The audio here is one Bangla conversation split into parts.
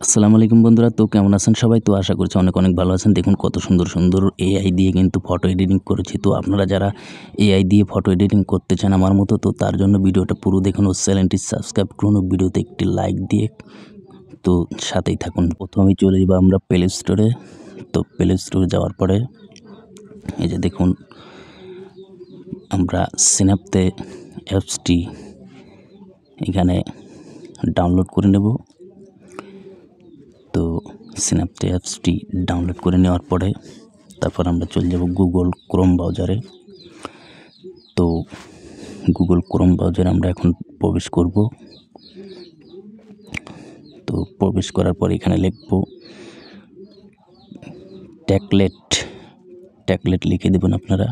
আসসালামু আলাইকুম বন্ধুরা, তো কেমন আছেন সবাই? তো আশা করছি অনেক অনেক ভালো আছেন। দেখুন কত সুন্দর সুন্দর এআই দিয়ে কিন্তু ফটো এডিটিং করেছি। তো আপনারা যারা এআই দিয়ে ফটো এডিটিং করতে চান আমার মতো, তো তার জন্য ভিডিওটা পুরো দেখুন ও চ্যানেলটি সাবস্ক্রাইব করুন ও ভিডিওতে একটি লাইক দিয়ে তো সাথেই থাকুন। প্রথমেই চলে যাব আমরা প্লে স্টোরে। তো প্লে স্টোরে যাওয়ার পরে এই যে দেখুন আমরা সিন্যাপতে অ্যাপসটি এখানে ডাউনলোড করে নেব। তো সিন্যাপতে অ্যাপসটি ডাউনলোড করে নেওয়ার পরে তারপর আমরা চলে যাব গুগল ক্রোম ব্রাউজারে। তো গুগল ক্রোম ব্রাউজারে আমরা এখন প্রবেশ করব। তো প্রবেশ করার পরে এখানে লিখব ট্যাকলেট লিখে দেবেন আপনারা।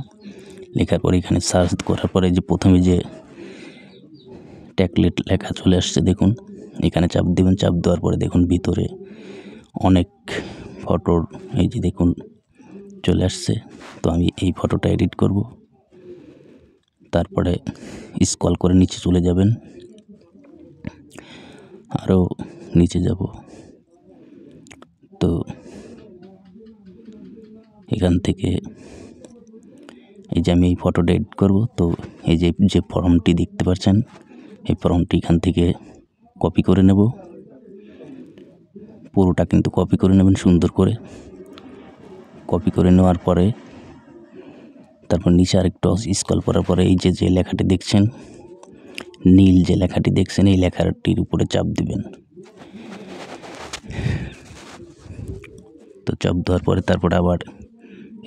লেখার পরে এখানে সার্চ করার পরে যে প্রথমে যে ট্যাকলেট লেখা চলে আসছে দেখুন, এখানে চাপ দেবেন। চাপ দেওয়ার পরে দেখুন ভিতরে অনেক ফটোর এই যে দেখুন চলে আসছে। তো আমি এই ফটোটা এডিট করব। তারপরে স্ক্রল করে নিচে চলে যাবেন, আরও নিচে যাব। তো এখান থেকে এই যে আমি এই ফটোটা এডিট করব। তো এই যে ফর্মটি দেখতে পাচ্ছেন, এই ফর্মটি এখান থেকে কপি করে নেব। পুরোটা কিন্তু কপি করে নেবেন সুন্দর করে। কপি করে নেওয়ার পরে তারপর নিচে আরেকটু স্ক্রল করার পরে এই যে লেখাটি দেখছেন, নীল যে লেখাটি দেখছেন, এই লেখাটির উপরে চাপ দিবেন। তো চাপ দেওয়ার পরে তারপরে আবার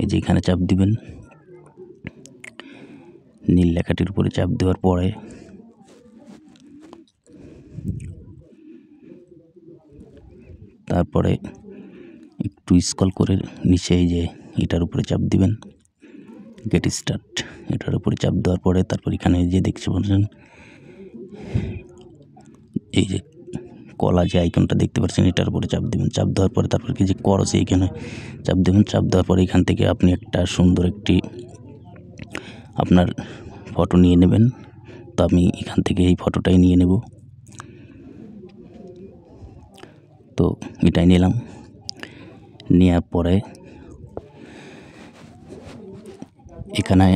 এই যে এখানে চাপ দিবেন। নীল লেখাটির উপরে চাপ দেওয়ার পরে তারপরে একটু স্ক্রল করে নিচে এই যে এটার উপরে চাপ দিবেন, গেট স্টার্ট, এটার উপরে চাপ দেওয়ার পরে তারপর এখানে যে দেখতে পাচ্ছেন এই যে কলা যে আইকনটা দেখতে পাচ্ছেন, এটার উপরে চাপ দিবেন। চাপ দেওয়ার পরে তারপর কি যে করছে এখানে চাপ দেবেন। চাপ দেওয়ার পরে এখান থেকে আপনি একটা সুন্দর একটি আপনার ফটো নিয়ে নেবেন। তো আমি এখান থেকে এই ফটোটাই নিয়ে নেব। তো এটাই নিলাম। নেওয়ার পরে এখানে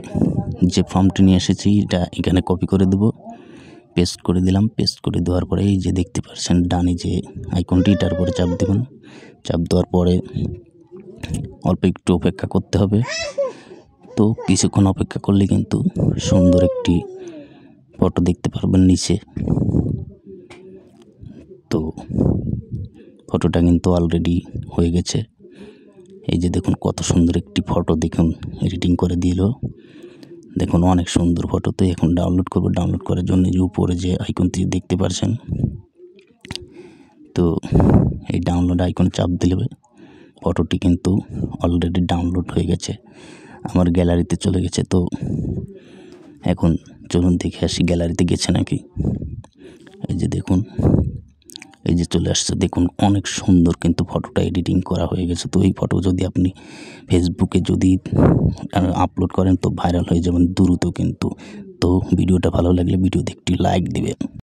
যে ফর্মটি নিয়ে এসেছি এটা এখানে কপি করে দেব, পেস্ট করে দিলাম। পেস্ট করে দেওয়ার পরে এই যে দেখতে পাচ্ছেন ডানে যে আইকনটি, এটার উপরে চাপ দেবেন। চাপ দেওয়ার পরে অল্প একটু অপেক্ষা করতে হবে। তো কিছুক্ষণ অপেক্ষা করলে কিন্তু সুন্দর একটি ফটো দেখতে পারবেন নিচে। তো ফটোটা কিন্তু অলরেডি হয়ে গেছে। এই যে দেখুন কত সুন্দর একটি ফটো দেখুন এডিটিং করে দিল। দেখুন অনেক সুন্দর ফটো। তো এখন ডাউনলোড করব। ডাউনলোড করার জন্য যে উপরে যে আইকনটি দেখতে পাচ্ছেন, তো এই ডাউনলোড আইকনে চাপ দিলে ফটোটি কিন্তু অলরেডি ডাউনলোড হয়ে গেছে, আমার গ্যালারিতে চলে গেছে। তো এখন চলুন দেখে আসি গ্যালারিতে গেছে নাকি। এই যে দেখুন এই যে চলে আসছে। দেখুন অনেক সুন্দর কিন্তু ফটোটা এডিটিং করা হয়ে গেছে। তো এই ফটো যদি আপনি ফেসবুকে যদি আপলোড করেন তো ভাইরাল হয়ে যাবেন দ্রুত কিন্তু। তো ভিডিওটা ভালো লাগলে ভিডিওতে একটি লাইক দিবেন।